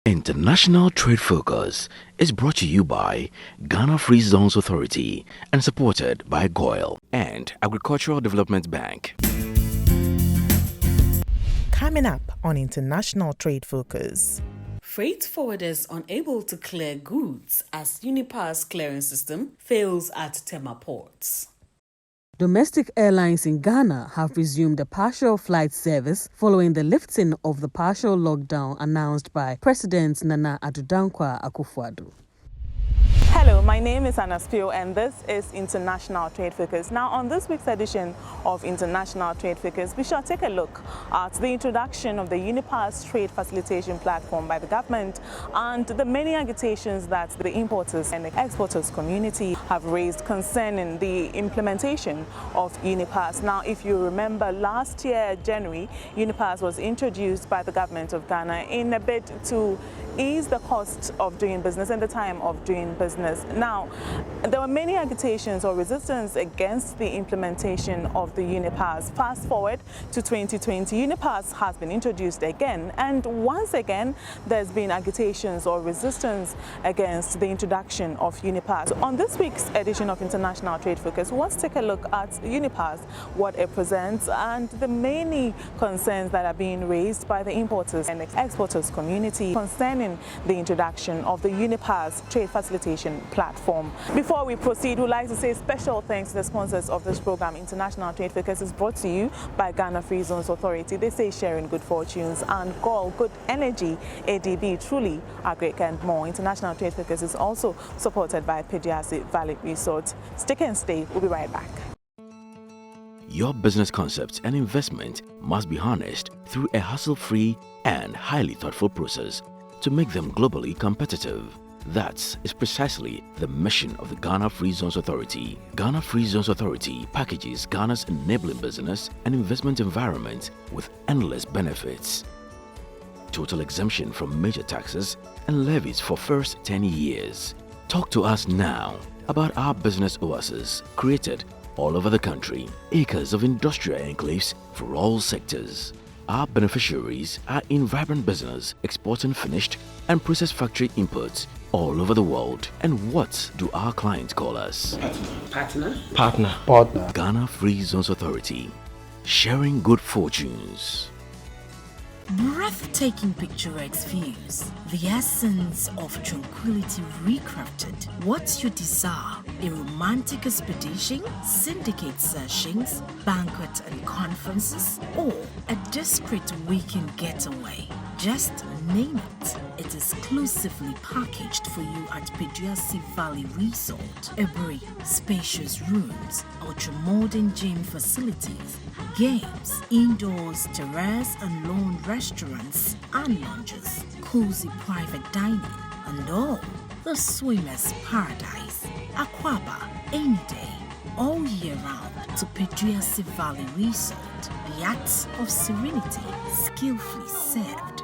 International Trade Focus is brought to you by Ghana Free Zones Authority and supported by GOIL and Agricultural Development Bank. Coming up on International Trade Focus. Freight forwarders unable to clear goods as Unipass clearing system fails at Tema ports. Domestic airlines in Ghana have resumed a partial flight service following the lifting of the partial lockdown announced by President Nana Addo Dankwa Akufo-Addo. Hello, my name is Anna Spio and this is International Trade Focus. Now, on this week's edition of International Trade Focus, we shall take a look at the introduction of the Unipass Trade Facilitation Platform by the government and the many agitations that the importers and the exporters community have raised concerning the implementation of Unipass. Now, if you remember, last year, January, Unipass was introduced by the government of Ghana in a bid to ease the cost of doing business and the time of doing business. Now, there were many agitations or resistance against the implementation of the Unipass. Fast forward to 2020, Unipass has been introduced again, and once again, there's been agitations or resistance against the introduction of Unipass. So on this week's edition of International Trade Focus, let's take a look at Unipass, what it presents, and the many concerns that are being raised by the importers and exporters community concerning the introduction of the Unipass Trade Facilitation Platform. Before we proceed, we'd like to say special thanks to the sponsors of this program. International Trade Focus is brought to you by Ghana Free Zones Authority. They say sharing good fortunes, and GOIL, good energy, ADB, truly a great and more. International Trade Focus is also supported by Pediasi Valley Resort. Stick and stay. We'll be right back. Your business concepts and investment must be harnessed through a hassle-free and highly thoughtful process to make them globally competitive. That is precisely the mission of the Ghana Free Zones Authority. Ghana Free Zones Authority packages Ghana's enabling business and investment environment with endless benefits. Total exemption from major taxes and levies for first 10 years. Talk to us now about our business oasis created all over the country. Acres of industrial enclaves for all sectors. Our beneficiaries are in vibrant business, exporting finished and processed factory inputs all over the world. And what do our clients call us? Partner. Ghana Free Zones Authority, sharing good fortunes. Breathtaking picturesque views, the essence of tranquility recrafted. What's your desire? A romantic expedition, syndicate sessions, banquet and conferences, or a discreet weekend getaway? Just name it. It's exclusively packaged for you at Pediasi Valley Resort. Every spacious rooms, ultra-modern gym facilities, games, indoors, terrace and lawn restaurants and lounges, cozy private dining, and all the swimmer's paradise. Aquaba, any day, all year round to Pediasi Valley Resort. The acts of serenity, skillfully served.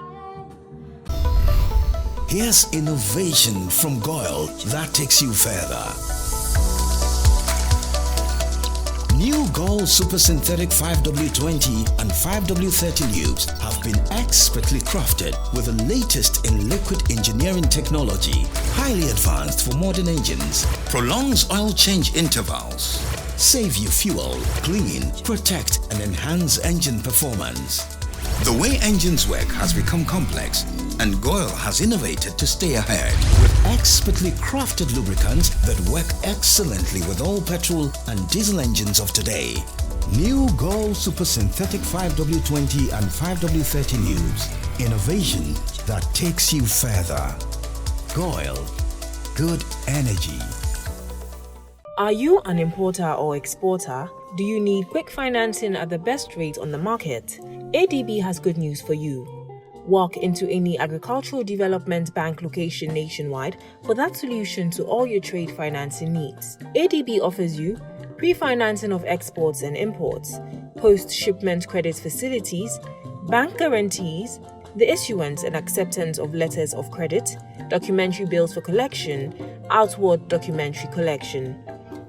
Here's innovation from GOIL that takes you further. New GOIL Super Synthetic 5W20 and 5W30 lubes have been expertly crafted with the latest in liquid engineering technology, highly advanced for modern engines, prolongs oil change intervals, save you fuel, clean, protect and enhance engine performance. The way engines work has become complex, and GOIL has innovated to stay ahead with expertly crafted lubricants that work excellently with all petrol and diesel engines of today. New GOIL Super Synthetic 5W20 and 5W30 lubes. Innovation that takes you further. GOIL. Good energy. Are you an importer or exporter? Do you need quick financing at the best rate on the market? ADB has good news for you. Walk into any agricultural development bank location nationwide for that solution to all your trade financing needs. ADB offers you pre-financing of exports and imports, post-shipment credit facilities, bank guarantees, the issuance and acceptance of letters of credit, documentary bills for collection, outward documentary collection.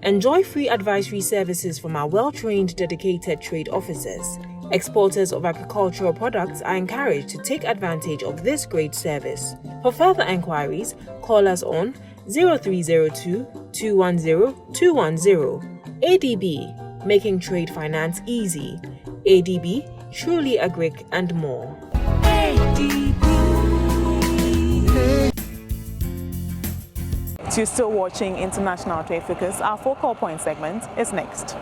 Enjoy free advisory services from our well-trained dedicated trade officers. Exporters of agricultural products are encouraged to take advantage of this great service. For further enquiries, call us on 0302 210 210. ADB, making trade finance easy. ADB, truly agric and more. You're still watching International Trade Focus. Our focal point segment is next.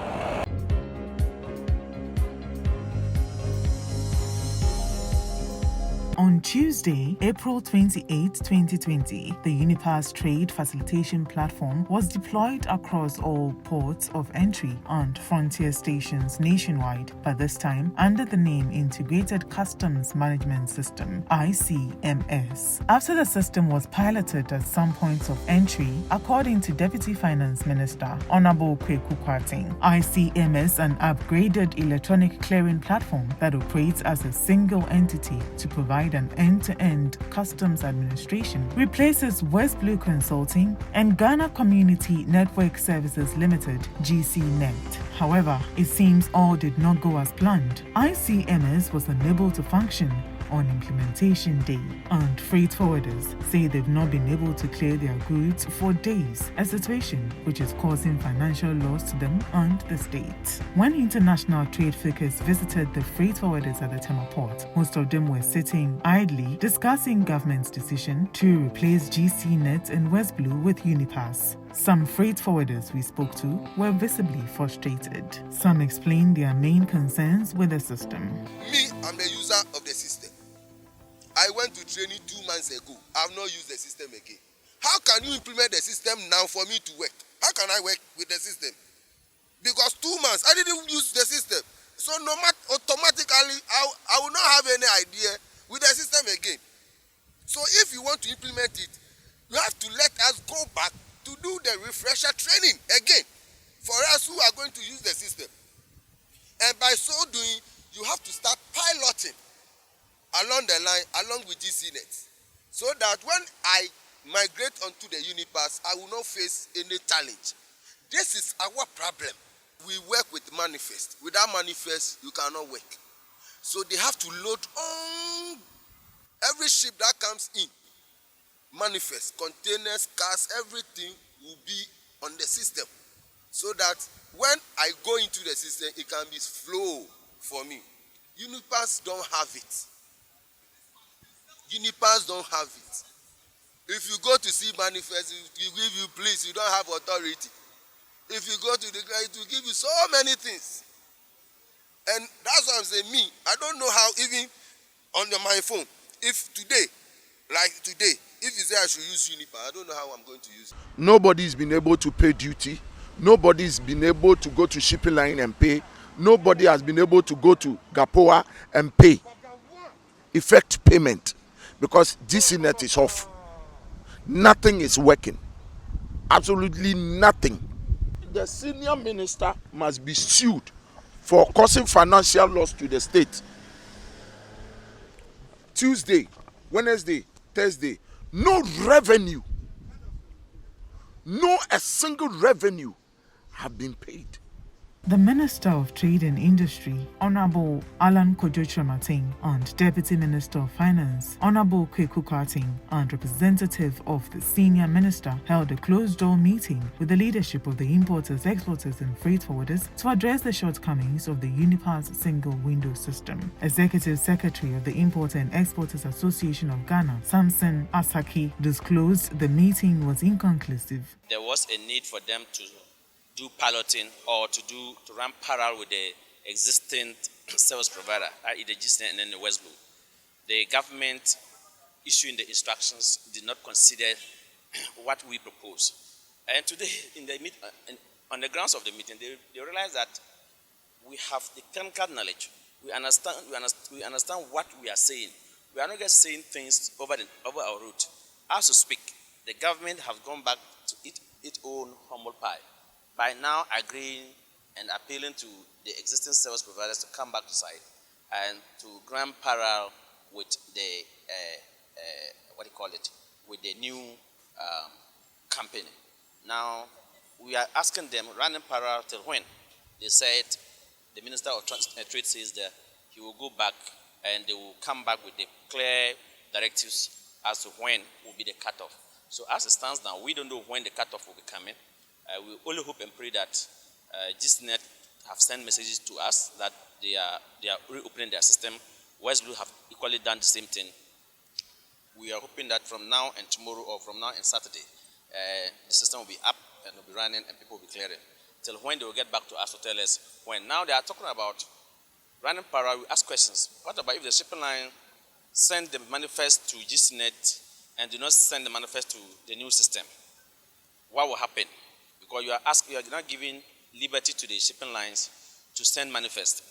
On Tuesday, April 28, 2020, the Unipass Trade Facilitation Platform was deployed across all ports of entry and frontier stations nationwide, by this time under the name Integrated Customs Management System, ICMS. After the system was piloted at some points of entry, according to Deputy Finance Minister Honorable Kweku Kwarteng, ICMS, an upgraded electronic clearing platform that operates as a single entity to provide an end-to-end customs administration, replaces West Blue Consulting and Ghana Community Network Services Limited, GCNet. However, it seems all did not go as planned. ICMS was unable to function on implementation day, and freight forwarders say they've not been able to clear their goods for days, a situation which is causing financial loss to them and the state. When International Trade Focus visited the freight forwarders at the Tema port, most of them were sitting idly discussing government's decision to replace GCNet and West Blue with Unipass. Some freight forwarders we spoke to were visibly frustrated. Some explained their main concerns with the system. Me, I'm a user of the system. I went to training 2 months ago. I have not used the system again. How can you implement the system now for me to work? How can I work with the system? Because 2 months, I didn't use the system. So no matter, automatically, I will not have any idea with the system again. So if you want to implement it, you have to let us go back to do the refresher training again for us who are going to use the system. And by so doing, you have to start piloting along the line, along with GCNet, so that when I migrate onto the Unipass, I will not face any challenge. This is our problem. We work with manifest. Without manifest, you cannot work. So they have to load on every ship that comes in. Manifest, containers, cars, everything will be on the system, so that when I go into the system, it can be flow for me. Unipass don't have it. Unipass don't have it. If you go to see manifest, you give you please, you don't have authority. If you go to the guy, it will give you so many things. And that's what I'm saying. Me, I don't know how, even on my phone, if today, like today, if you say I should use Unipass, I don't know how I'm going to use it. Nobody's been able to pay duty. Nobody's been able to go to shipping line and pay. Nobody has been able to go to Gapoa and pay. Effect payment. Because GCNet is off. Nothing is working. Absolutely nothing. The senior minister must be sued for causing financial loss to the state. Tuesday, Wednesday, Thursday, no revenue. No a single revenue have been paid. The Minister of Trade and Industry, Honorable Alan Kojo-Chemating, and Deputy Minister of Finance, Honorable Kweku Kwarteng, and representative of the Senior Minister held a closed-door meeting with the leadership of the importers, exporters, and freight forwarders to address the shortcomings of the Unipass single-window system. Executive Secretary of the Importer and Exporters Association of Ghana, Samson Asaki, disclosed the meeting was inconclusive. There was a need for them to do piloting or to run parallel with the existing service provider, i.e. the GCNet and then the West Blue. The government issuing the instructions did not consider what we propose. And today, on the grounds of the meeting, they realized that we have the technical knowledge. We understand what we are saying. We are not just saying things over our route. As to speak, the government has gone back to its own humble pie, by now agreeing and appealing to the existing service providers to come back to site and to run parallel with the with the new company. Now we are asking them running parallel till when? They said the Minister of Trade says that he will go back and they will come back with the clear directives as to when will be the cutoff. So as it stands now, we don't know when the cutoff will be coming. We only hope and pray that GCNet have sent messages to us that they are reopening their system. West Blue have equally done the same thing. We are hoping that from now and tomorrow, or from now and Saturday, the system will be up and will be running and people will be clearing. Till when they will get back to us to tell us when. Now they are talking about running parallel. We ask questions. What about if the shipping line send the manifest to GCNet and do not send the manifest to the new system? What will happen? Because you are not giving liberty to the shipping lines to send manifest,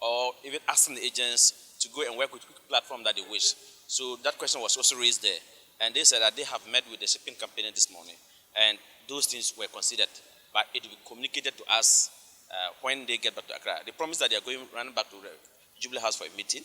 or even asking the agents to go and work with which platform that they wish. So that question was also raised there. And they said that they have met with the shipping company this morning, and those things were considered, but it will be communicated to us when they get back to Accra. They promised that they are running back to the Jubilee House for a meeting.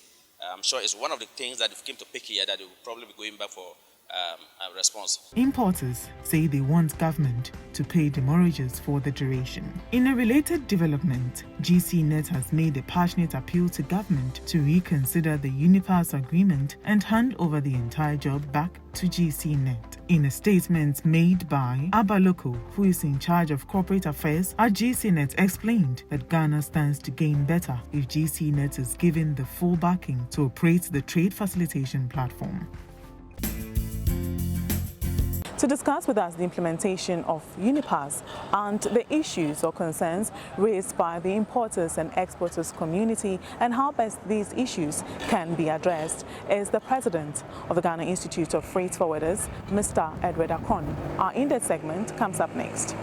I'm sure it's one of the things that they came to pick here, that they will probably be going back for a response. Importers say they want government to pay demurrages for the duration. In a related development, GCNet has made a passionate appeal to government to reconsider the Unipass agreement and hand over the entire job back to GCNet. In a statement made by Abaloko, who is in charge of corporate affairs at GCNet, explained that Ghana stands to gain better if GCNet is given the full backing to operate the trade facilitation platform. To discuss with us the implementation of Unipass and the issues or concerns raised by the importers and exporters community and how best these issues can be addressed is the president of the Ghana Institute of Freight Forwarders, Mr. Edward Akron. Our in-depth segment comes up next.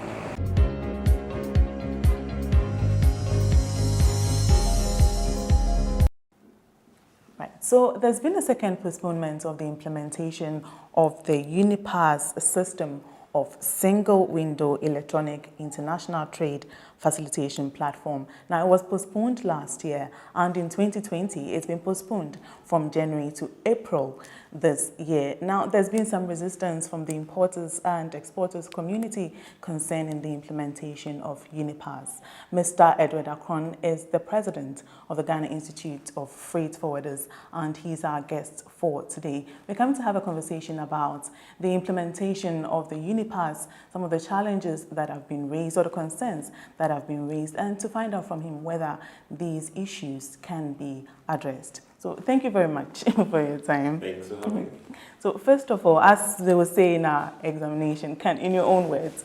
Right. So there's been a second postponement of the implementation of the Unipass system of single window electronic international trade facilitation platform. Now, it was postponed last year, and in 2020 it's been postponed from January to April this year. Now, there's been some resistance from the importers and exporters community concerning the implementation of Unipass. Mr. Edward Akron is the president of the Ghana Institute of Freight Forwarders, and he's our guest for today. We're coming to have a conversation about the implementation of the Unipass, some of the challenges that have been raised or the concerns that have been raised, and to find out from him whether these issues can be addressed. So thank you very much for your time. Thanks for having me. So first of all, as they will say in our examination, can, in your own words,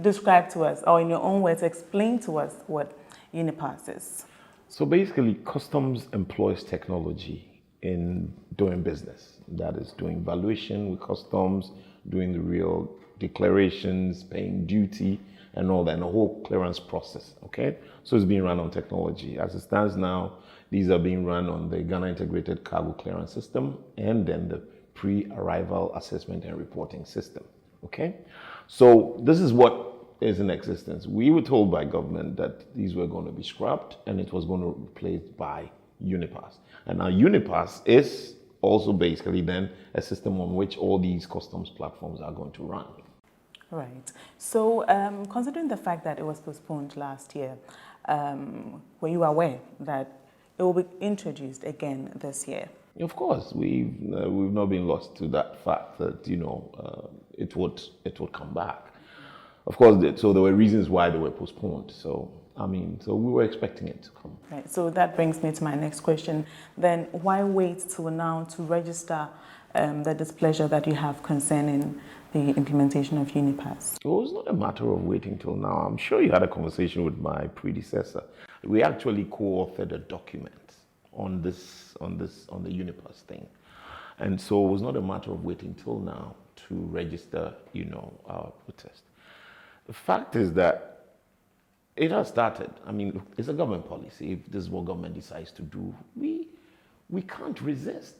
describe to us, or in your own words, explain to us what Unipass is. So basically, customs employs technology in doing business. That is doing valuation with customs, doing the real declarations, paying duty, and all that, and the whole clearance process, okay? So it's being run on technology. As it stands now, these are being run on the Ghana Integrated Cargo Clearance System and then the Pre-Arrival Assessment and Reporting System, okay? So this is what is in existence. We were told by government that these were going to be scrapped and it was going to be replaced by Unipass. And now Unipass is also basically then a system on which all these customs platforms are going to run. Right. So considering the fact that it was postponed last year, were you aware that it will be introduced again this year? Of course, we've not been lost to that fact that it would come back. Of course, so there were reasons why they were postponed. So so we were expecting it to come. Right. So that brings me to my next question. Then why wait till now to register the displeasure that you have concerning the implementation of Unipass? It was not a matter of waiting till now. I'm sure you had a conversation with my predecessor. We actually co-authored a document on the Unipass thing. And so it was not a matter of waiting till now to register, our protest. The fact is that it has started. It's a government policy. If this is what government decides to do, we can't resist.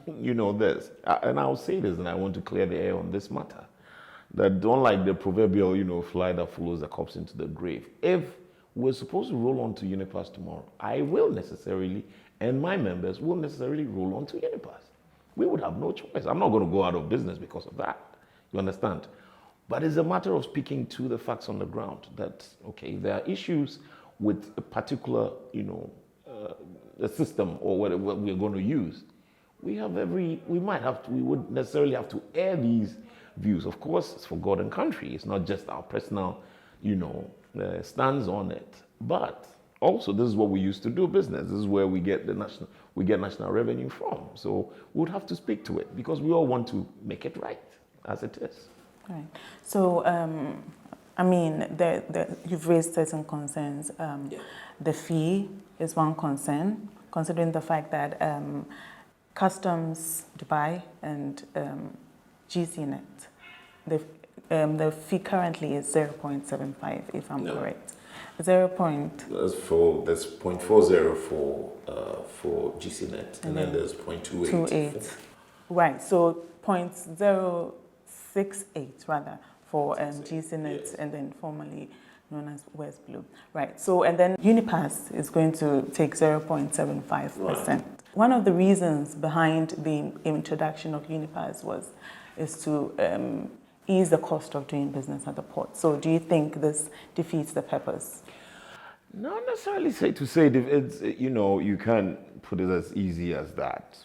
This. And I'll say this, and I want to clear the air on this matter, that don't like the proverbial, fly that follows the corpse into the grave. If we're supposed to roll on to Unipass tomorrow, I will necessarily, and my members will necessarily roll on to Unipass. We would have no choice. I'm not going to go out of business because of that. You understand? But it's a matter of speaking to the facts on the ground that, okay, there are issues with a particular, the system or whatever we're going to use, we would necessarily have to air these views. Of course, it's for God and country. It's not just our personal, stance on it. But also, this is what we used to do business. This is where we get national revenue from. So we would have to speak to it because we all want to make it right as it is. Right. So, I mean, you've raised certain concerns. The fee is one concern, considering the fact that Customs Dubai and GCNet, the fee currently is 0.75, if I'm correct. 0. There's 0.40 for GCNet, and then there's 0.28. Right. So 0.068 rather for GCNet, yes. And then formerly known as West Blue. Right. So and then Unipass is going to take 0.75%. Right. One of the reasons behind the introduction of Unipass is to ease the cost of doing business at the port. So do you think this defeats the purpose? Not necessarily to say it's, you can't put it as easy as that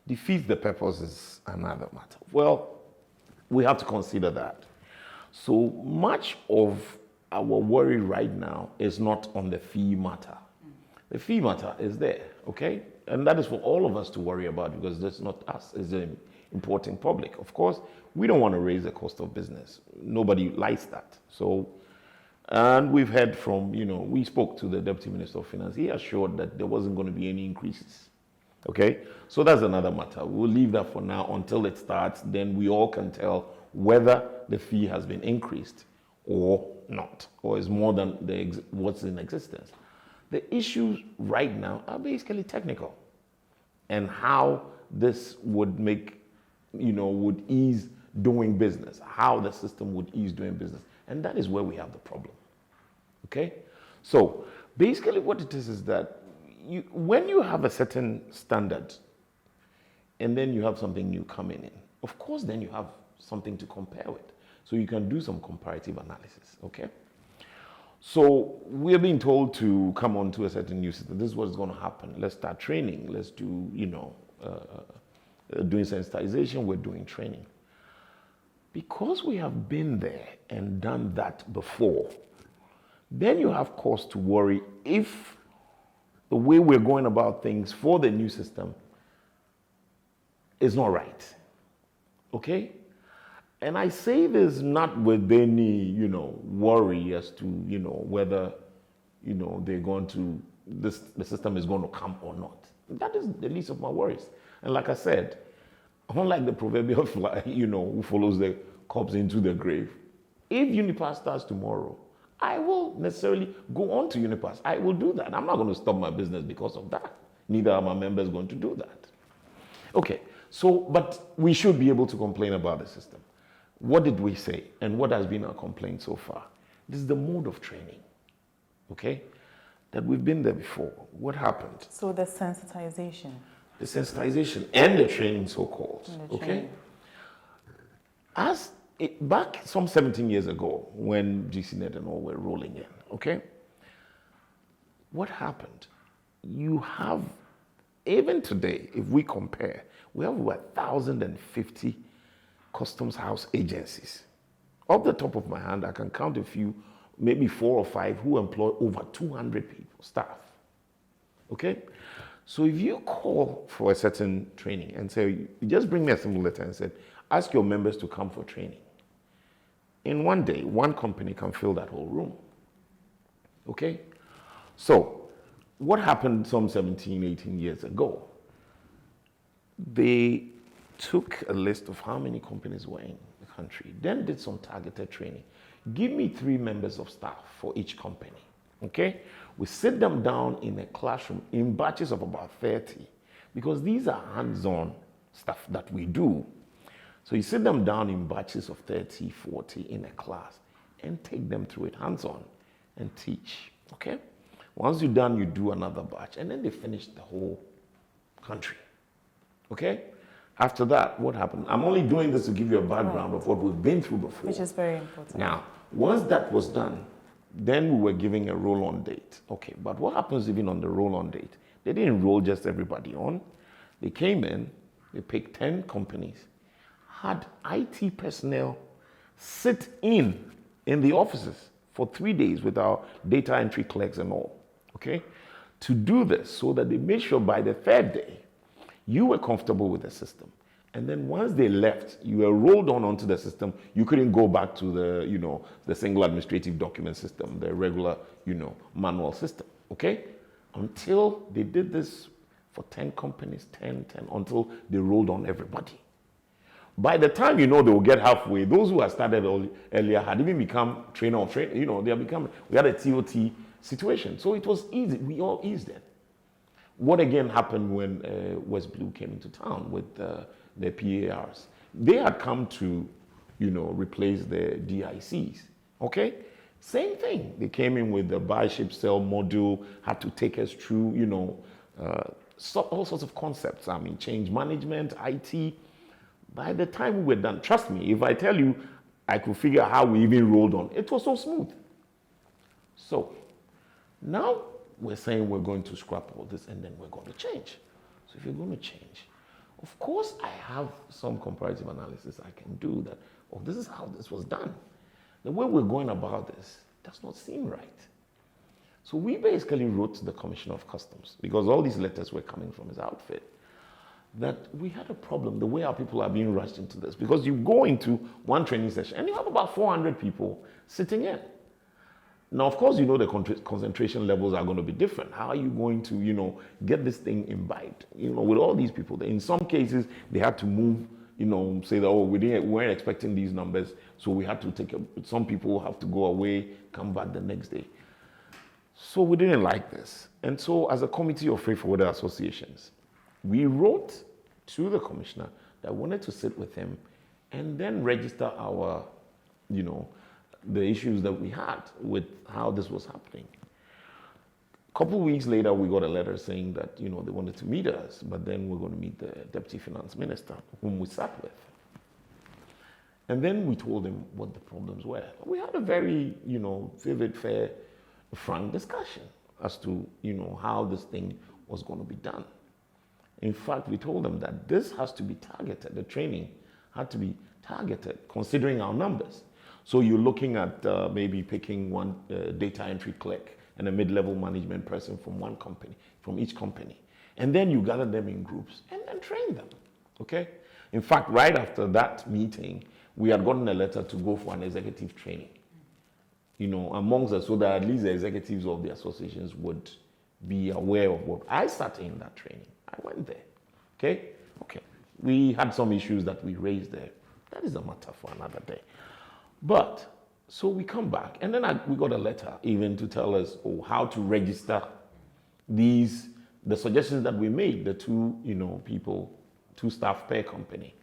defeats the purpose is another matter. Well, we have to consider that. So much of our worry right now is not on the fee matter. The fee matter is there, okay? And that is for all of us to worry about because that's not us, it's the importing public. Of course, we don't want to raise the cost of business. Nobody likes that. So, and we've heard from, we spoke to the Deputy Minister of Finance. He assured that there wasn't going to be any increases. Okay? So that's another matter. We'll leave that for now until it starts. Then we all can tell whether the fee has been increased or not, or is more than what's in existence. The issues right now are basically technical and how this would would ease doing business, how the system would ease doing business. And that is where we have the problem. Okay? So basically what it is that when you have a certain standard and then you have something new coming in, of course then you have something to compare with. So you can do some comparative analysis, okay? So we're being told to come on to a certain new system. This is what's going to happen. Let's start training. Let's do, doing sensitization, we're doing training. Because we have been there and done that before, then you have cause to worry if the way we're going about things for the new system is not right. Okay? And I say this not with any, worry as to, whether, they're going to, the system is going to come or not. That is the least of my worries. And like I said, unlike the proverbial fly, who follows the corpse into the grave, if Unipass starts tomorrow, I will necessarily go on to Unipass. I will do that. I'm not going to stop my business because of that. Neither are my members going to do that. Okay, so, but we should be able to complain about the system. What did we say? And what has been our complaint so far? This is the mode of training, okay? That we've been there before. What happened? So the sensitization. The sensitization and the training, so-called, okay? Back some 17 years ago, when GCNet and all were rolling in, okay? What happened? You have, even today, if we compare, we have over 1,050 customs house agencies. Off the top of my hand, I can count a few, maybe 4 or 5, who employ over 200 people, staff. Okay? So if you call for a certain training and say, you just bring me a simple letter and say, ask your members to come for training. In one day, one company can fill that whole room. Okay? So what happened some 17, 18 years ago? They took a list of how many companies were in the country, then did some targeted training. Give me 3 members of staff for each company, okay? We sit them down in a classroom in batches of about 30, because these are hands-on stuff that we do. So you sit them down in batches of 30, 40 in a class and take them through it hands-on and teach, okay? Once you're done, you do another batch, and then they finish the whole country, okay? After that, what happened? I'm only doing this to give you a background of what we've been through before. Which is very important. Now, once that was done, Then we were giving a roll-on date. Okay, but what happens even on the roll-on date? They didn't roll just everybody on. They came in, they picked 10 companies, had IT personnel sit in the offices for 3 days with our data entry clerks and all, okay? To do this so that they made sure by the third day, you were comfortable with the system. And then once they left, you were rolled onto the system. You couldn't go back to the, the single administrative document system, the regular, manual system, okay? Until they did this for 10 companies, 10, until they rolled on everybody. By the time, they will get halfway, those who had started earlier had even become trainer or trainer, we had a TOT situation. So it was easy. We all eased it. What again happened when West Blue came into town with their PARs? They had come to, replace the DICs, okay? Same thing. They came in with the buy, ship, sell module, had to take us through, all sorts of concepts. I mean, change management, IT. By the time we were done, trust me, if I tell you, I could figure out how we even rolled on. It was so smooth. So now we're saying we're going to scrap all this and then we're going to change. So if you're going to change, of course I have some comparative analysis I can do that, this is how this was done. The way we're going about this does not seem right. So we basically wrote to the Commissioner of Customs, because all these letters were coming from his outfit, that we had a problem, the way our people are being rushed into this. Because you go into one training session and you have about 400 people sitting in. Now, of course, the concentration levels are going to be different. How are you going to, get this thing imbibed? With all these people, in some cases, they had to move, say that, we weren't expecting these numbers, so we had to some people have to go away, come back the next day. So we didn't like this. And so as a committee of freight forwarder associations, we wrote to the commissioner that wanted to sit with him and then register our, the issues that we had with how this was happening. A couple of weeks later, we got a letter saying that, they wanted to meet us, but then we're going to meet the Deputy Finance Minister, whom we sat with. And then we told him what the problems were. We had a very, vivid, fair, frank discussion as to, how this thing was going to be done. In fact, we told them that this has to be targeted. The training had to be targeted, considering our numbers. So you're looking at maybe picking one data entry clerk and a mid-level management person from one company, from each company. And then you gather them in groups and then train them, okay? In fact, right after that meeting, we had gotten a letter to go for an executive training, amongst us, so that at least the executives of the associations would be aware of what. I sat in that training. I went there, okay? We had some issues that we raised there. That is a matter for another day. But, so we come back, and then we got a letter even to tell us how to register the suggestions that we made, the two, people, 2 staff per company.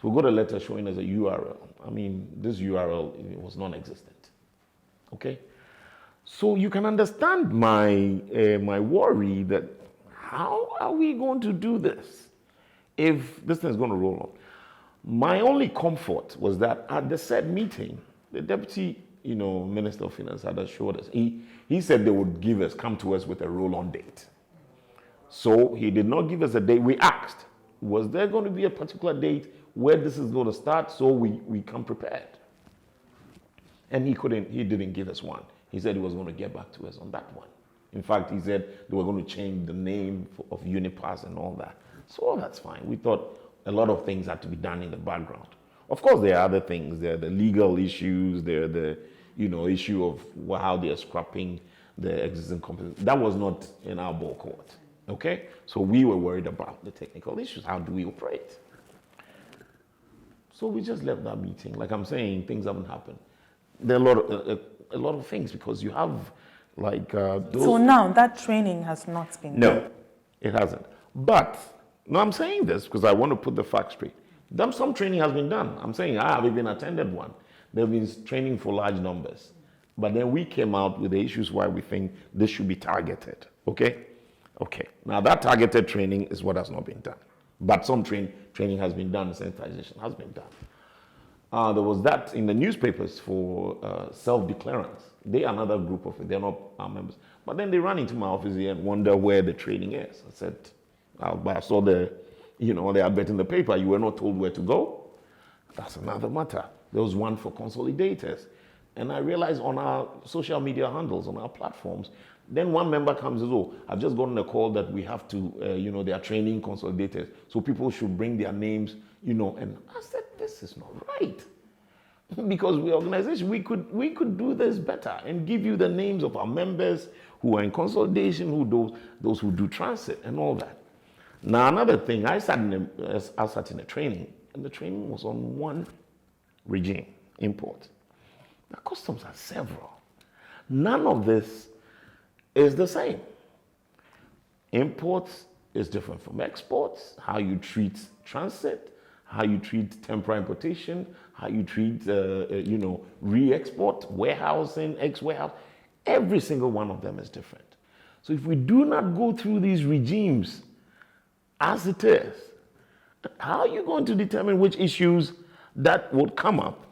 So we got a letter showing us a URL. I mean, this URL was non-existent, okay? So you can understand my worry that how are we going to do this if this thing is going to roll on? My only comfort was that at the said meeting, the Deputy, Minister of Finance had assured us. He said they would come to us with a roll-on date. So he did not give us a date. We asked, was there going to be a particular date where this is going to start so we come prepared? And he didn't give us one. He said he was going to get back to us on that one. In fact, he said they were going to change the name of Unipass and all that. So that's fine. We thought a lot of things had to be done in the background. Of course, there are other things. There are the legal issues. There are the, issue of how they are scrapping the existing companies. That was not in our ball court, okay? So we were worried about the technical issues. How do we operate? So we just left that meeting. Like I'm saying, things haven't happened. There are a lot of things because you have those. So now that training has not been done? No, it hasn't. But now I'm saying this because I want to put the facts straight. Some training has been done. I'm saying I have even attended one. There have been training for large numbers. But then we came out with the issues why we think this should be targeted. Okay? Okay. Now that targeted training is what has not been done. But some training has been done, sensitization has been done. There was that in the newspapers for self-declarants. They are another group of it. They're not our members. But then they ran into my office here and wonder where the training is. I said, I saw the advert in the paper. You were not told where to go. That's another matter. There was one for consolidators. And I realized on our social media handles, on our platforms, then one member comes and says, oh, I've just gotten a call that we have to, they are training consolidators. So people should bring their names, and I said, this is not right. Because we organization, we could do this better and give you the names of our members who are in consolidation, those who do transit and all that. Now, another thing, I sat in a training, and the training was on one regime, import. Now, customs are several. None of this is the same. Imports is different from exports, how you treat transit, how you treat temporary importation, how you treat, re-export, warehousing, ex-warehouse. Every single one of them is different. So if we do not go through these regimes as it is, how are you going to determine which issues that would come up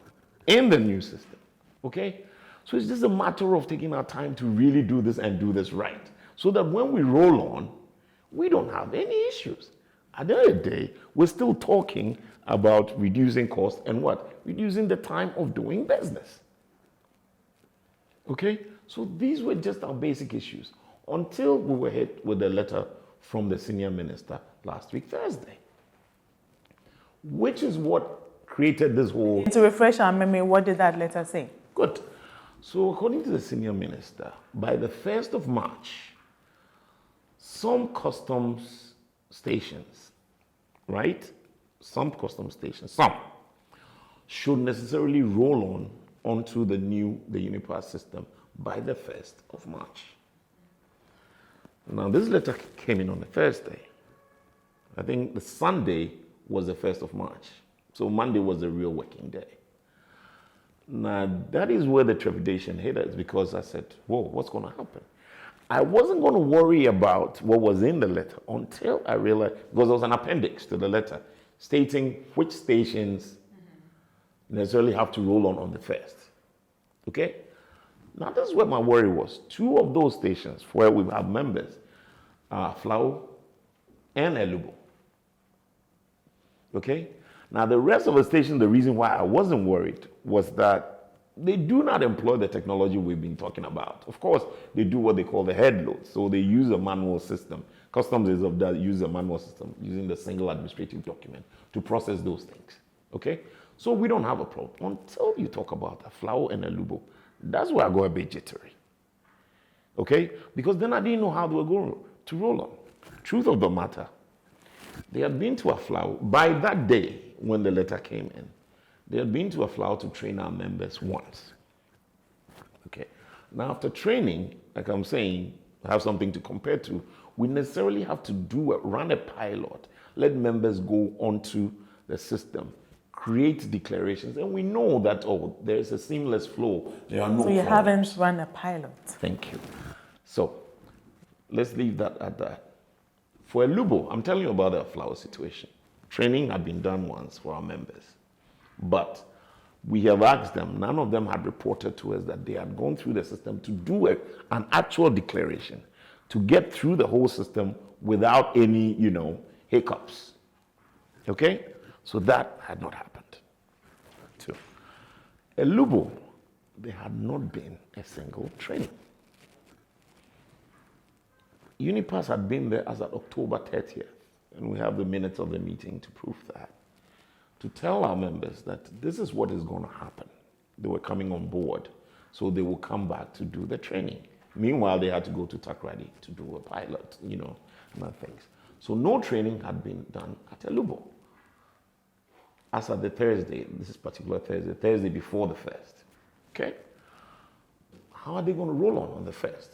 in the new system? Okay? So it's just a matter of taking our time to really do this and do this right, so that when we roll on, we don't have any issues. At the end of the day, we're still talking about reducing costs and what? Reducing the time of doing business. Okay? So these were just our basic issues until we were hit with a letter from the senior minister last week, Thursday, which is what created this whole... To refresh our memory, what did that letter say? Good. So according to the senior minister, by the 1st of March, some customs stations, right? Some should necessarily roll onto the Unipass system by the 1st of March. Now, this letter came in on a Thursday. I think the Sunday was the 1st of March. So Monday was the real working day. Now, that is where the trepidation hit us, because I said, whoa, what's going to happen? I wasn't going to worry about what was in the letter until I realized, because there was an appendix to the letter stating which stations necessarily have to roll on the 1st. Okay? Now, this is where my worry was. 2 of those stations where we have members are Flow and Elubo. Okay? Now, the rest of the stations, the reason why I wasn't worried was that they do not employ the technology we've been talking about. Of course, they do what they call the head load. So they use a manual system. Customs is of that, use a manual system using the single administrative document to process those things. Okay? So we don't have a problem until you talk about a Flow and a Lubo. That's where I go a bit jittery. Okay? Because then I didn't know how they were going to roll on. Truth of the matter, they had been to a Flow by that day when the letter came in. They had been to a Flow to train our members once. Okay. Now, after training, like I'm saying, have something to compare to, we necessarily have to run a pilot, let members go onto the system, create declarations, and we know that, there's a seamless flow. There are no So you problems. haven't run a pilot. Thank you. So let's leave that at that. For Lubo, I'm telling you about the Flower situation. Training had been done once for our members, but we have asked them, none of them had reported to us that they had gone through the system to do an actual declaration, to get through the whole system without any, hiccups. Okay? So that had not happened. 2. Elubo, there had not been a single training. Unipass had been there as of October 30th, and we have the minutes of the meeting to prove that, to tell our members that this is what is going to happen. They were coming on board, so they will come back to do the training. Meanwhile, they had to go to Takrady to do a pilot, and other things. So no training had been done at Elubo. As at the Thursday, this is particular Thursday before the 1st. Okay? How are they going to roll on the 1st?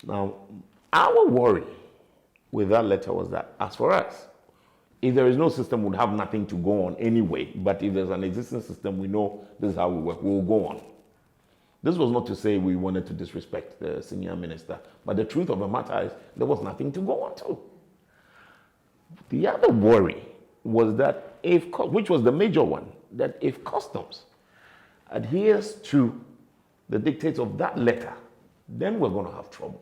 Now, our worry with that letter was that, as for us, if there is no system, we'd have nothing to go on anyway. But if there's an existing system, we know this is how we work, we'll go on. This was not to say we wanted to disrespect the senior minister, but the truth of the matter is there was nothing to go on to. The other worry was that which was the major one, that if customs adheres to the dictates of that letter, then we're going to have trouble.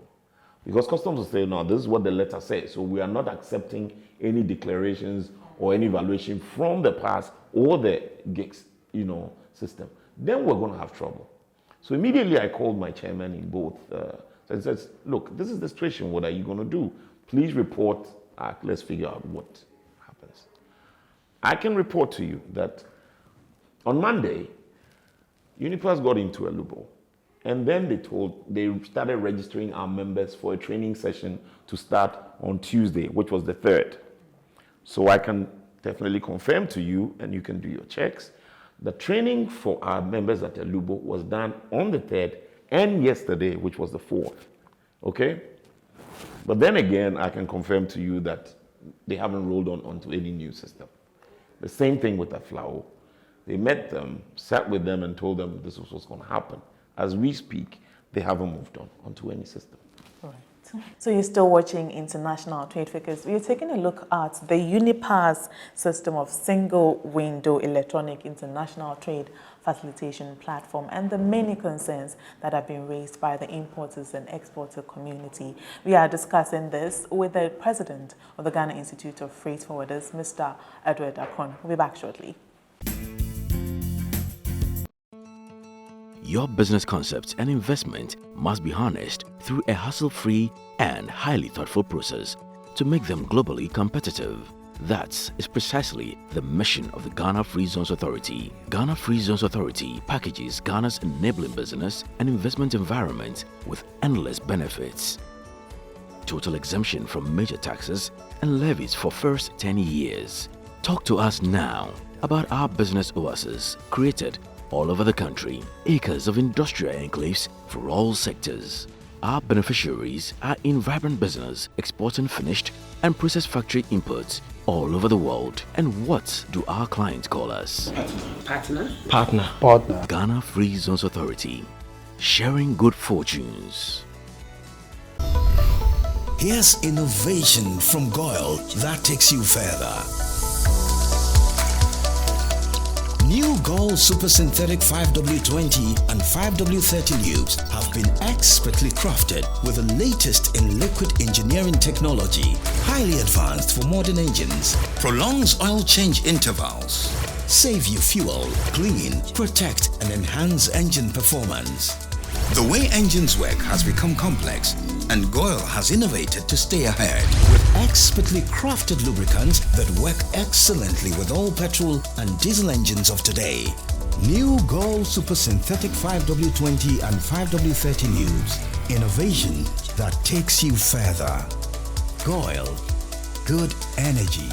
Because customs will say, no, this is what the letter says, so we are not accepting any declarations or any evaluation from the past or the gigs, system. Then we're going to have trouble. So immediately I called my chairman in both and says, look, this is the situation. What are you going to do? Please report. Let's figure out what happens. I can report to you that on Monday, Unipass got into a loophole. And then they started registering our members for a training session to start on Tuesday, which was the 3rd. So I can definitely confirm to you, and you can do your checks, the training for our members at Alubo was done on the 3rd and yesterday, which was the 4th. Okay? But then again, I can confirm to you that they haven't rolled onto any new system. The same thing with Aflao. They met them, sat with them, and told them this was what's going to happen. As we speak, they haven't moved onto any system. Right. So you're still watching International Trade Focus. We're taking a look at the Unipass system of single window electronic international trade facilitation platform and the many concerns that have been raised by the importers and exporter community. We are discussing this with the president of the Ghana Institute of Freight Forwarders, Mr. Edward Akron. We'll be back shortly. Your business concepts and investment must be harnessed through a hassle-free and highly thoughtful process to make them globally competitive. That is precisely the mission of the Ghana Free Zones Authority. Ghana Free Zones Authority packages Ghana's enabling business and investment environment with endless benefits. Total exemption from major taxes and levies for first 10 years. Talk to us now about our business oasis created all over the country, acres of industrial enclaves for all sectors. Our beneficiaries are in vibrant business, exporting finished and processed factory inputs all over the world. And what do our clients call us? Partner. Ghana Free Zones Authority, sharing good fortunes. Here's innovation from Goyle that takes you further. New Gold Super Synthetic 5W20 and 5W30 lubes have been expertly crafted with the latest in liquid engineering technology, highly advanced for modern engines, prolongs oil change intervals, save you fuel, clean, protect and enhance engine performance. The way engines work has become complex, and Goyle has innovated to stay ahead with expertly crafted lubricants that work excellently with all petrol and diesel engines of today. New Goyle Super Synthetic 5W20 and 5W30 lubes. Innovation that takes you further. Goyle. Good energy.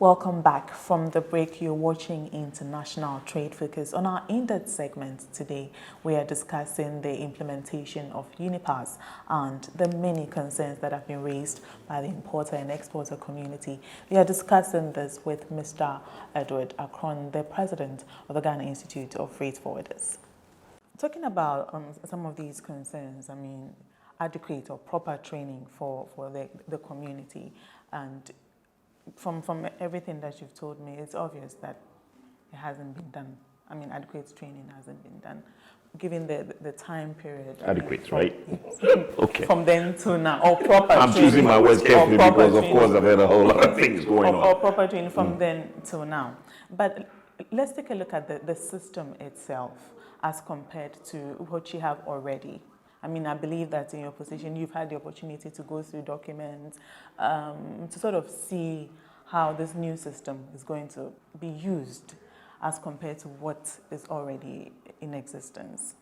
Welcome back from the break. You're watching International Trade Focus. On our in-depth segment today, we are discussing the implementation of Unipass and the many concerns that have been raised by the importer and exporter community. We are discussing this with Mr. Edward Akron, the president of the Ghana Institute of Freight Forwarders. Talking about some of these concerns, I mean, adequate or proper training for the community, and from everything that you've told me, it's obvious that it hasn't been done. I mean, adequate training hasn't been done, given the time period. Adequate, right? Yes. Okay. From then to now, or proper I'm training. choosing my words carefully because, of course, I've had a whole lot of things going on. Or proper training from then till now. But let's take a look at the system itself as compared to what you have already. I mean, I believe that in your position, you've had the opportunity to go through documents, to sort of see how this new system is going to be used as compared to what is already in existence.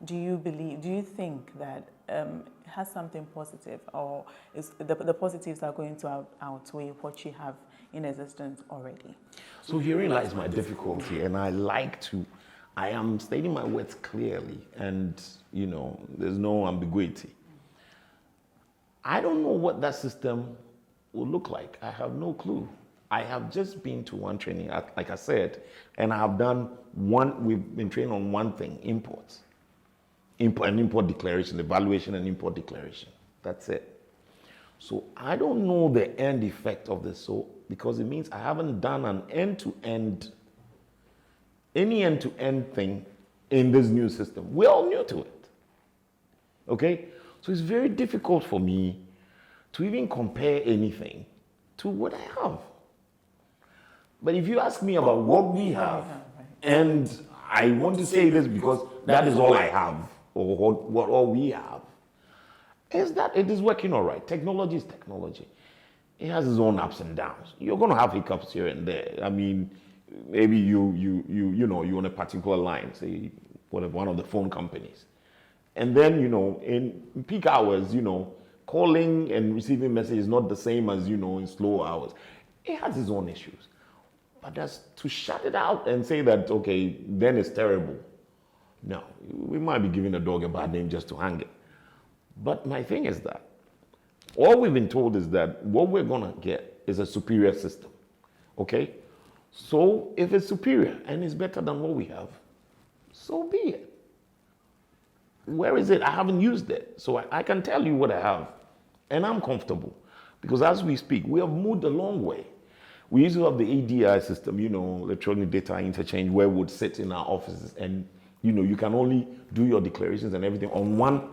Do you think that it has something positive, or is the positives are going to outweigh what you have in existence already? So herein lies my difficulty, and I am stating my words clearly, and there's no ambiguity. I don't know what that system will look like. I have no clue. I have just been to one training, like I said, and I have we've been trained on one thing: imports. Import declaration, evaluation and import declaration. That's it. So I don't know the end effect of this, so because it means I haven't done an any end-to-end thing in this new system. We're all new to it. Okay? So it's very difficult for me to even compare anything to what I have. But if you ask me about what we have, and I want to say this because that is all I have, or what all we have, is that it is working all right. Technology is technology. It has its own ups and downs. You're going to have hiccups here and there. I mean, maybe you're on a particular line, say one of the phone companies, and then in peak hours, calling and receiving message is not the same as in slow hours. It has its own issues, but that's to shut it out and say that okay, then it's terrible. No, we might be giving a dog a bad name just to hang it. But my thing is that all we've been told is that what we're gonna get is a superior system. Okay? So if it's superior and it's better than what we have, so be it. Where is it? I haven't used it. So I can tell you what I have. And I'm comfortable. Because as we speak, we have moved a long way. We used to have the ADI system, electronic data interchange, where we would sit in our offices and you can only do your declarations and everything on one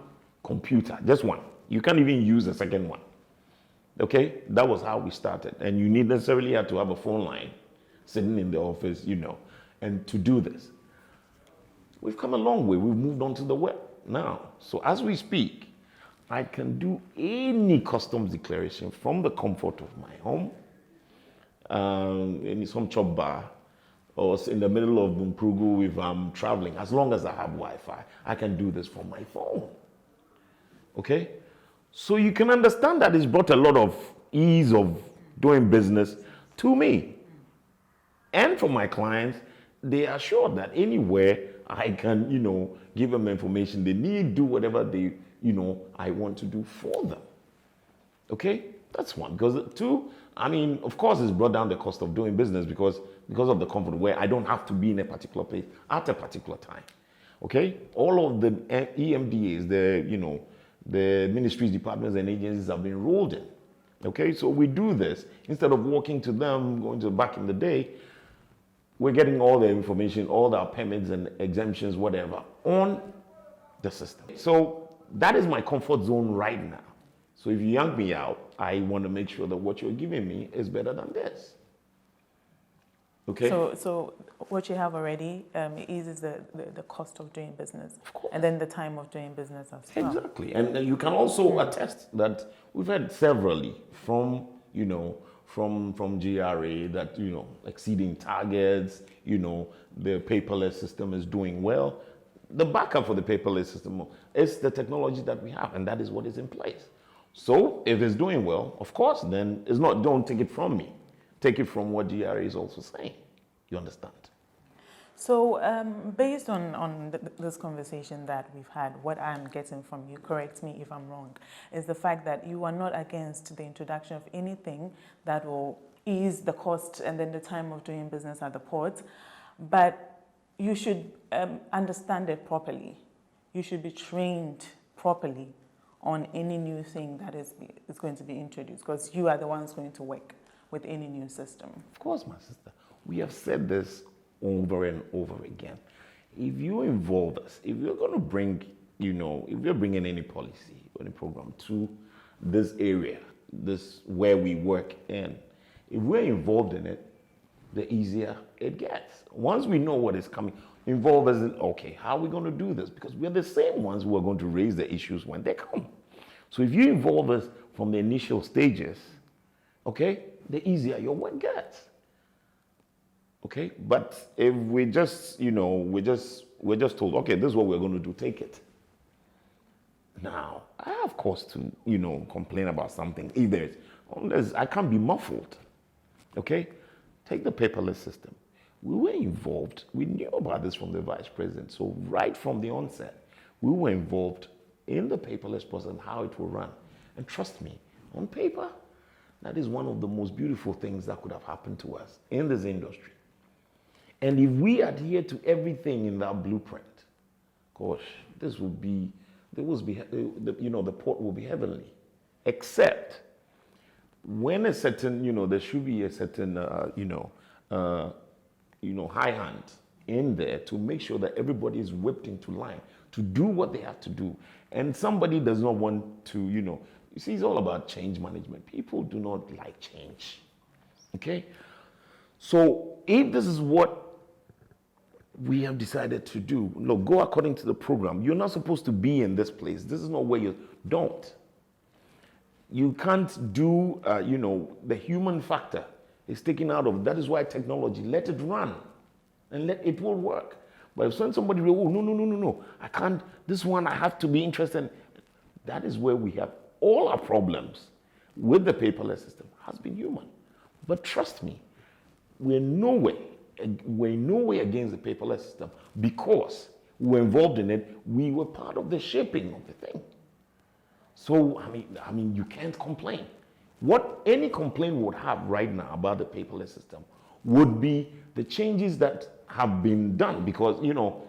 computer, just one. You can't even use a second one. Okay? That was how we started. And you necessarily had to have a phone line sitting in the office, and to do this. We've come a long way. We've moved on to the web now. So as we speak, I can do any customs declaration from the comfort of my home, in some chop bar, or in the middle of Bumprugu if I'm traveling. As long as I have Wi-Fi, I can do this from my phone. Okay? So you can understand that it's brought a lot of ease of doing business to me. And for my clients, they are sure that anywhere I can, give them information they need, do whatever they, I want to do for them. Okay? That's one. Because two, of course, it's brought down the cost of doing business because of the comfort where I don't have to be in a particular place at a particular time. Okay? All of the EMDAs, the ministries, departments, and agencies have been rolled in. Okay? So we do this. Instead of walking to them, going to back in the day, we're getting all the information, all our permits and exemptions, whatever, on the system. So that is my comfort zone right now. So if you yank me out, I want to make sure that what you're giving me is better than this. Okay? So what you have already eases the cost of doing business. Of course. And then the time of doing business as well. Exactly. And you can also attest that we've had severally from GRA that, exceeding targets, the paperless system is doing well. The backup for the paperless system is the technology that we have, and that is what is in place. So if it's doing well, of course, then it's not, don't take it from me. Take it from what GRA is also saying. You understand? So based on this conversation that we've had, what I'm getting from you, correct me if I'm wrong, is the fact that you are not against the introduction of anything that will ease the cost and then the time of doing business at the port, but you should understand it properly. You should be trained properly on any new thing that is going to be introduced, because you are the ones going to work with any new system. Of course, my sister. We have said this over and over again. If you involve us, if you're going to bring, if you're bringing any policy or any program to this area, this where we work in, if we're involved in it, the easier it gets. Once we know what is coming, involve us in, okay, how are we going to do this? Because we're the same ones who are going to raise the issues when they come. So if you involve us from the initial stages, okay, the easier your work gets. Okay, but if we just, we're just told, okay, this is what we're going to do, take it. Now, I have cause to, complain about something. Unless I can't be muffled. Okay, take the paperless system. We were involved. We knew about this from the vice president. So right from the onset, we were involved in the paperless process and how it will run. And trust me, on paper, that is one of the most beautiful things that could have happened to us in this industry. And if we adhere to everything in that blueprint, gosh, the port will be heavenly. Except when a certain, there should be a certain, high hand in there to make sure that everybody is whipped into line to do what they have to do. And somebody does not want to, you see, it's all about change management. People do not like change. Okay? So if this is what we have decided to do, look, go according to the program. You're not supposed to be in this place. This is not where you don't. You can't do, the human factor is taken out of. That is why technology, let it run and it will work. But if somebody, no, I can't, this one I have to be interested in, that is where we have all our problems with the paperless system has been human. But trust me, we're no way against the paperless system because we were involved in it. We were part of the shaping of the thing. So, I mean, you can't complain. What any complaint would have right now about the paperless system would be the changes that have been done because,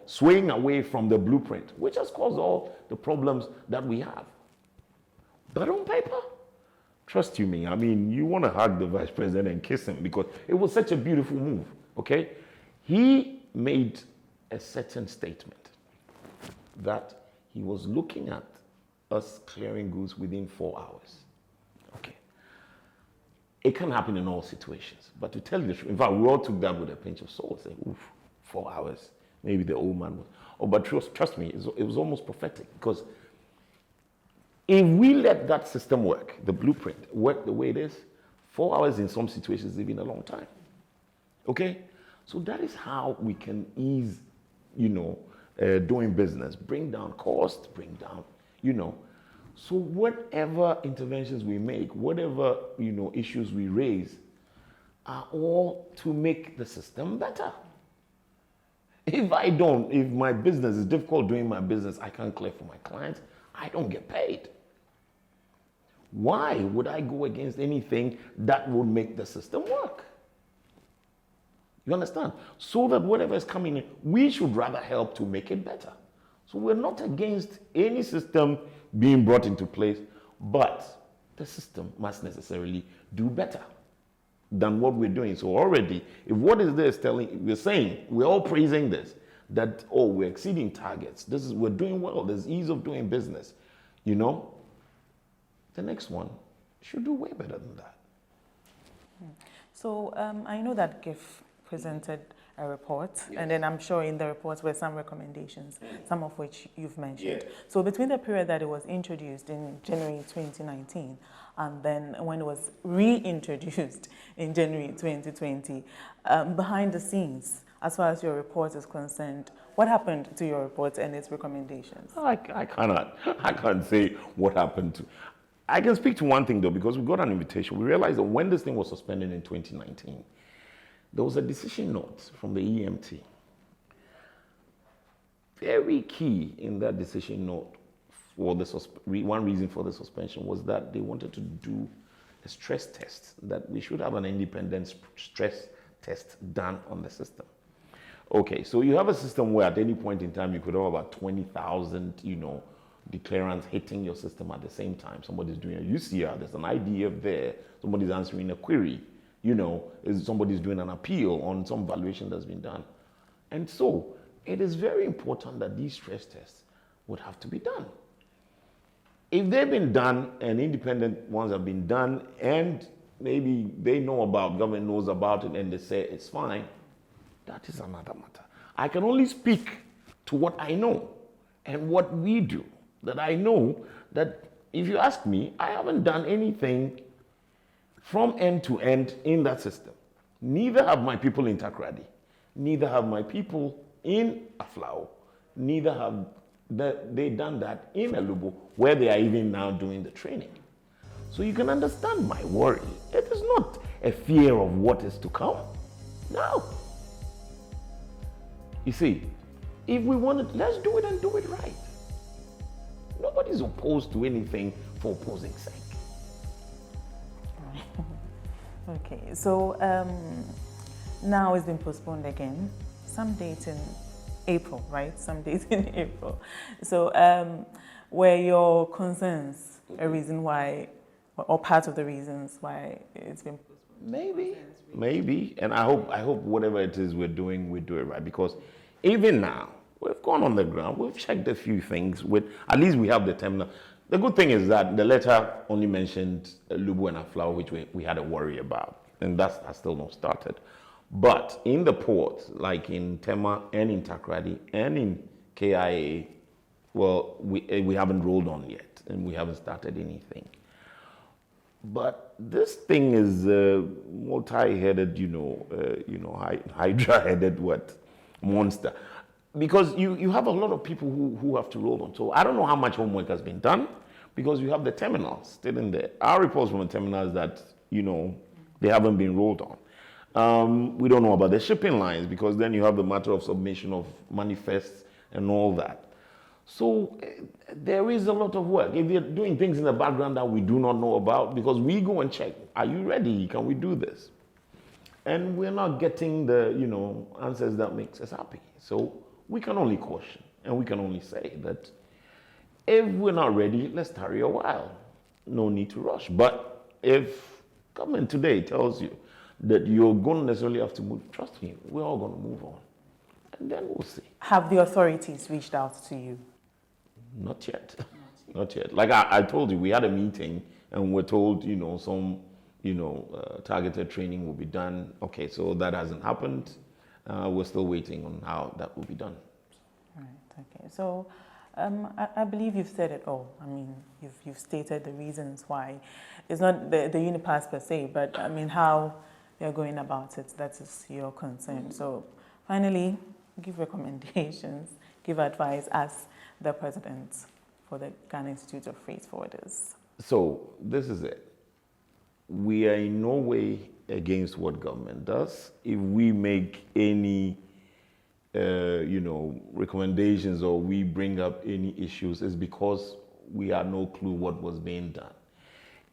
swaying away from the blueprint, which has caused all the problems that we have. But on paper, trust you me, you want to hug the vice president and kiss him because it was such a beautiful move, okay? He made a certain statement that he was looking at us clearing goods within 4 hours. Okay. It can happen in all situations, but to tell you the truth, in fact, we all took that with a pinch of salt, saying, oof, 4 hours. Maybe the old man was. Oh, but trust me, it was almost prophetic because if we let that system work, the blueprint work the way it is, 4 hours in some situations is even a long time. Okay? So that is how we can ease, doing business, bring down costs, bring down, So whatever interventions we make, whatever, issues we raise are all to make the system better. If my business is difficult doing my business, I can't clear for my clients, I don't get paid. Why would I go against anything that would make the system work? You understand? So that whatever is coming in, we should rather help to make it better. So we're not against any system being brought into place, but the system must necessarily do better than what we're doing. So already, if what is this telling, we're saying, we're all praising this, that, we're exceeding targets. We're doing well. There's ease of doing business. The next one should do way better than that. So I know that GIF presented a report, yes. And then I'm sure in the report were some recommendations, some of which you've mentioned. Yes. So between the period that it was introduced in January 2019 and then when it was reintroduced in January 2020, behind the scenes, as far as your report is concerned, what happened to your report and its recommendations? I can't say what happened to. I can speak to one thing though, because we got an invitation. We realized that when this thing was suspended in 2019, there was a decision note from the EMT. Very key in that decision note for one reason for the suspension was that they wanted to do a stress test, that we should have an independent stress test done on the system. Okay, so you have a system where at any point in time you could have about 20,000, declarants hitting your system at the same time. Somebody's doing a UCR, there's an IDF there, somebody's answering a query, somebody's doing an appeal on some valuation that's been done. And so it is very important that these stress tests would have to be done. If they've been done and independent ones have been done and maybe they know about, government knows about it and they say it's fine, that is another matter. I can only speak to what I know and what we do. That I know that if you ask me, I haven't done anything from end to end in that system. Neither have my people in Takoradi. Neither have my people in Aflao. Neither have they done that in Alubo, where they are even now doing the training. So you can understand my worry. It is not a fear of what is to come. No. You see, if we want it, let's do it and do it right. Nobody's opposed to anything for opposing sake. Okay, so now it's been postponed again. Some date in April, right? Some date in April. So were your concerns a reason why or part of the reasons why it's been postponed? Maybe, and I hope whatever it is we're doing, we do it right, because even now we've gone on the ground, we've checked a few things. At least we have the terminal. The good thing is that the letter only mentioned Lubu and Aflao, which we had a worry about, and that's still not started. But in the port, like in Tema and in Takrady and in KIA, well, we haven't rolled on yet, and we haven't started anything. But this thing is multi-headed, hydra-headed monster. Because you have a lot of people who have to roll on. So I don't know how much homework has been done, because you have the terminals still in there. Our reports from the terminals that, they haven't been rolled on. We don't know about the shipping lines, because then you have the matter of submission of manifests and all that. So there is a lot of work. If you're doing things in the background that we do not know about, because we go and check, are you ready? Can we do this? And we're not getting the, answers that makes us happy. So we can only caution, and we can only say that if we're not ready, let's tarry a while. No need to rush. But if government today tells you that you're going to necessarily have to move, trust me, we're all going to move on. And then we'll see. Have the authorities reached out to you? Not yet. Not yet. Like I told you, we had a meeting and we're told, some, targeted training will be done. Okay, so that hasn't happened. We're still waiting on how that will be done. Right, okay. So I believe you've said it all. I mean, you've stated the reasons why. It's not the Unipass per se, but I mean how you're going about it. That is your concern. So finally, give recommendations, give advice as the president for the Ghana Institute of Freight Forwarders. So this is it. We are in no way against what government does. If we make any, recommendations or we bring up any issues, it's because we had no clue what was being done.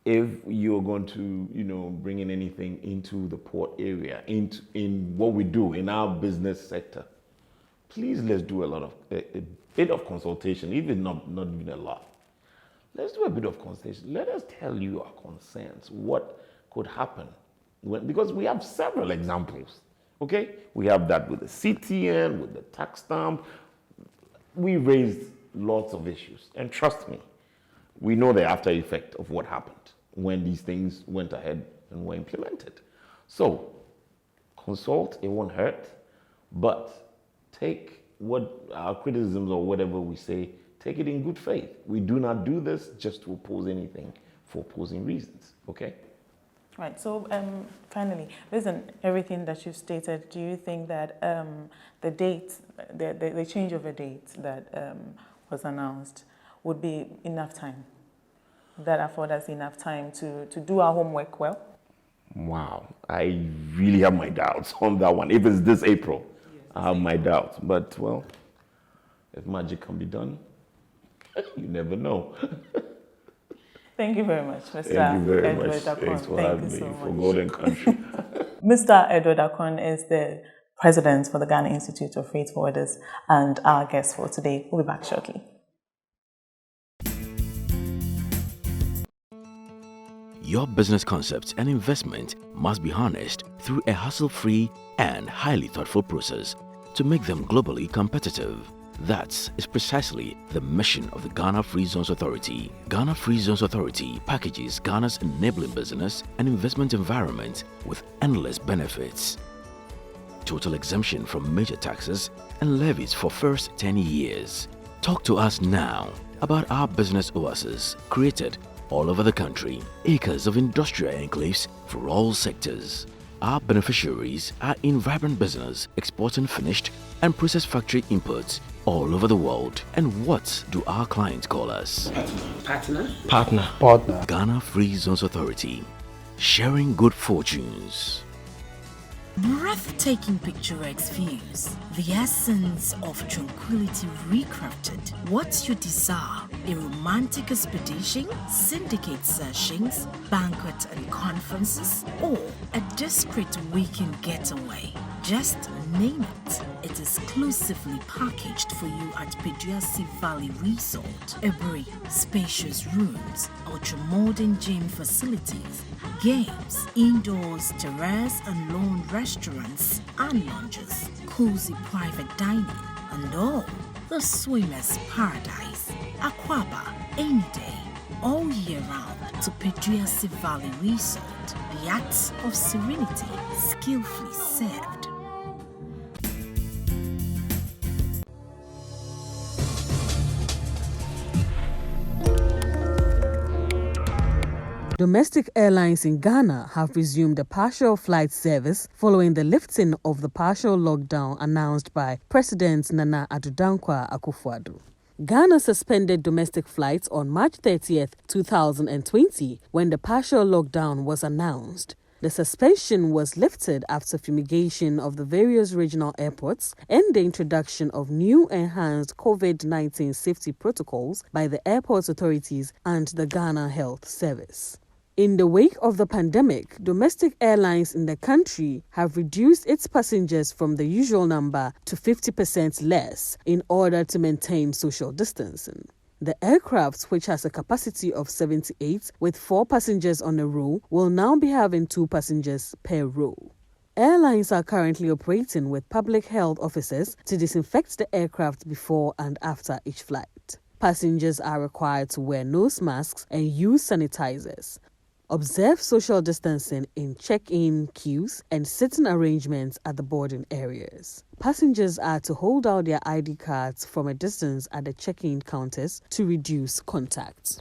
If you're going to, bring in anything into the port area, in what we do in our business sector, please let's do a bit of consultation, even not even a lot. Let's do a bit of consultation. Let us tell you our concerns, what could happen. Because we have several examples, okay? We have that with the CTN, with the tax stamp. We raised lots of issues. And trust me, we know the after effect of what happened when these things went ahead and were implemented. So consult, it won't hurt, but take what our criticisms or whatever we say, take it in good faith. We do not do this just to oppose anything for opposing reasons, okay? Right, so finally, based on everything that you've stated, do you think that the date, the change of a date that was announced would be enough time? That afford us enough time to do our homework well? Wow, I really have my doubts on that one. If it's this April, I have my doubts. But, well, if magic can be done, you never know. Thank you very much, Mr. Thank you very Edward much. Akon. Thanks for Thank having you me so for much. Golden Country. Mr. Edward Akon is the president for the Ghana Institute of Freight Forwarders and our guest for today. We'll be back shortly. Your business concepts and investment must be harnessed through a hassle-free and highly thoughtful process to make them globally competitive. That is precisely the mission of the Ghana Free Zones Authority. Ghana Free Zones Authority packages Ghana's enabling business and investment environment with endless benefits. Total exemption from major taxes and levies for first 10 years. Talk to us now about our business oasis created all over the country. Acres of industrial enclaves for all sectors. Our beneficiaries are in vibrant business, exporting finished and processed factory inputs all over the world. And what do our clients call us? Partner. Ghana Free Zones Authority, sharing good fortunes. Breathtaking picturesque views, the essence of tranquility recrafted. What's your desire? A romantic expedition, syndicate sessions, banquet and conferences, or a discreet weekend getaway? Just name it. It is exclusively packaged for you at Peduasi Valley Resort. Every spacious rooms, ultra-modern gym facilities, games, indoors, terrace and lawn restaurants and lounges, cozy private dining, and all the swimmer's paradise. Aquaba, any day, all year round to Peduasi Valley Resort. The acts of serenity, skillfully served. Domestic airlines in Ghana have resumed a partial flight service following the lifting of the partial lockdown announced by President Nana Addo Akufo-Addo. Ghana suspended domestic flights on March 30th, 2020, when the partial lockdown was announced. The suspension was lifted after fumigation of the various regional airports and the introduction of new enhanced COVID-19 safety protocols by the airport authorities and the Ghana Health Service. In the wake of the pandemic, domestic airlines in the country have reduced its passengers from the usual number to 50% less in order to maintain social distancing. The aircraft, which has a capacity of 78 with 4 passengers on a row, will now be having 2 passengers per row. Airlines are currently operating with public health officers to disinfect the aircraft before and after each flight. Passengers are required to wear nose masks and use sanitizers. Observe social distancing in check-in queues and sitting arrangements at the boarding areas. Passengers are to hold out their ID cards from a distance at the check-in counters to reduce contact.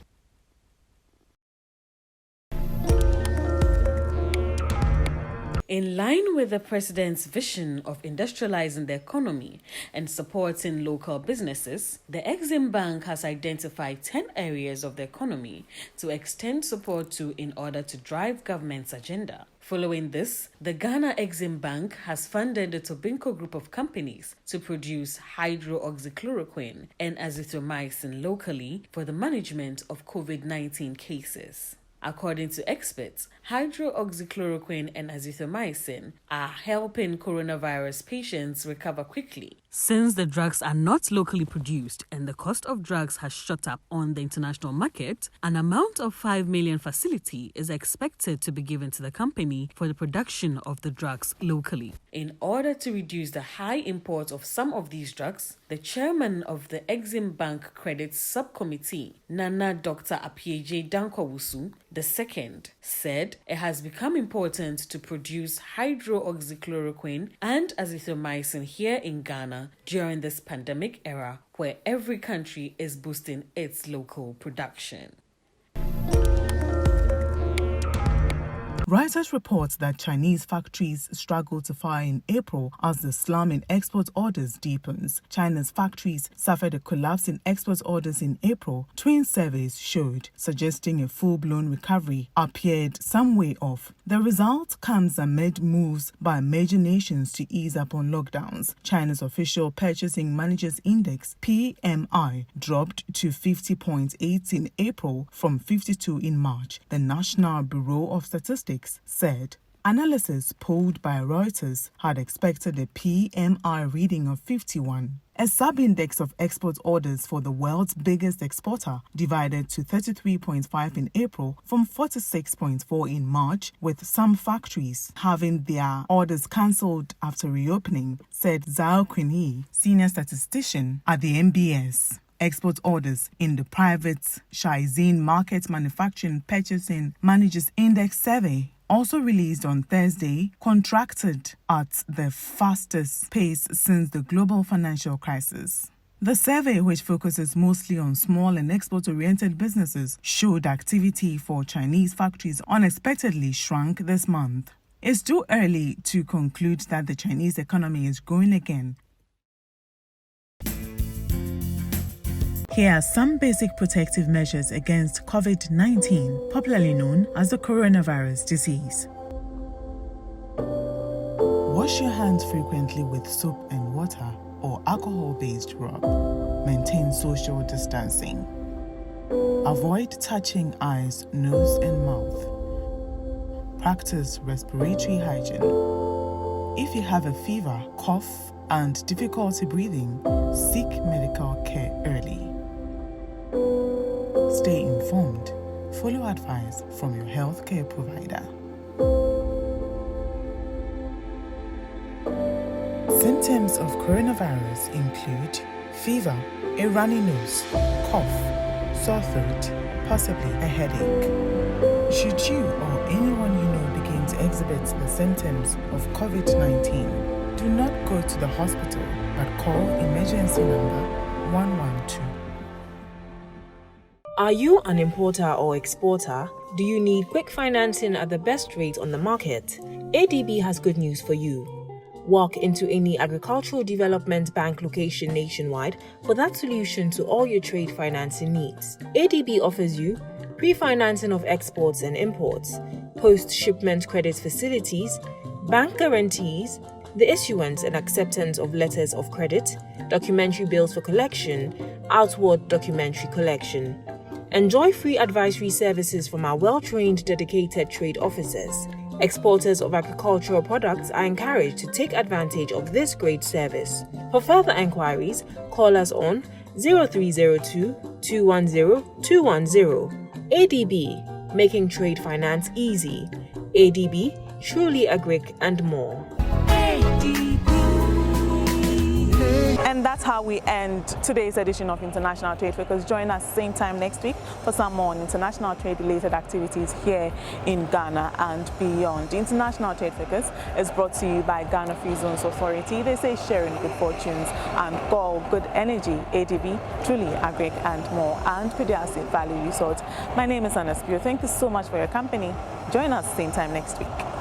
In line with the President's vision of industrializing the economy and supporting local businesses, the Exim Bank has identified 10 areas of the economy to extend support to in order to drive government's agenda. Following this, the Ghana Exim Bank has funded the Tobinco Group of companies to produce hydroxychloroquine and azithromycin locally for the management of COVID-19 cases. According to experts, hydroxychloroquine and azithromycin are helping coronavirus patients recover quickly. Since the drugs are not locally produced and the cost of drugs has shot up on the international market, an amount of 5 million facility is expected to be given to the company for the production of the drugs locally. In order to reduce the high import of some of these drugs, the chairman of the Exim Bank Credit Subcommittee, Nana Dr. Apieje Dankwawusu II, said it has become important to produce hydroxychloroquine and azithromycin here in Ghana during this pandemic era where every country is boosting its local production. Reuters reports that Chinese factories struggle to fire in April as the slump in export orders deepens. China's factories suffered a collapse in export orders in April, twin surveys showed, suggesting a full-blown recovery appeared some way off. The result comes amid moves by major nations to ease up on lockdowns. China's official Purchasing Managers Index, PMI, dropped to 50.8 in April from 52 in March, the National Bureau of Statistics said. Analysis polled by Reuters had expected a PMI reading of 51. A sub-index of export orders for the world's biggest exporter divided to 33.5 in April from 46.4 in March, with some factories having their orders cancelled after reopening, said Zhao Qinyi, senior statistician at the MBS. Export orders in the private Shenzhen Market Manufacturing Purchasing Managers Index survey, also released on Thursday, contracted at the fastest pace since the global financial crisis. The survey, which focuses mostly on small and export-oriented businesses, showed activity for Chinese factories unexpectedly shrunk this month. It's too early to conclude that the Chinese economy is growing again. Here are some basic protective measures against COVID-19, popularly known as the coronavirus disease. Wash your hands frequently with soap and water or alcohol-based rub. Maintain social distancing. Avoid touching eyes, nose, and mouth. Practice respiratory hygiene. If you have a fever, cough, and difficulty breathing, seek medical care early. Stay informed. Follow advice from your healthcare provider. Symptoms of coronavirus include fever, a runny nose, cough, sore throat, possibly a headache. Should you or anyone you know begin to exhibit the symptoms of COVID-19, do not go to the hospital but call emergency number 112. Are you an importer or exporter? Do you need quick financing at the best rate on the market? ADB has good news for you. Walk into any agricultural development bank location nationwide for that solution to all your trade financing needs. ADB offers you pre-financing of exports and imports, post-shipment credit facilities, bank guarantees, the issuance and acceptance of letters of credit, documentary bills for collection, outward documentary collection. Enjoy free advisory services from our well-trained, dedicated trade officers. Exporters of agricultural products are encouraged to take advantage of this great service. For further enquiries, call us on 0302 210 210. ADB, making trade finance easy. ADB, truly agric and more. And that's how we end today's edition of International Trade Focus. Join us same time next week for some more on international trade-related activities here in Ghana and beyond. The International Trade Focus is brought to you by Ghana Free Zones Authority. They say sharing good fortunes and call good energy. ADB, truly agric and more, and Pediastic Value Resort. My name is Anaspio. Thank you so much for your company. Join us same time next week.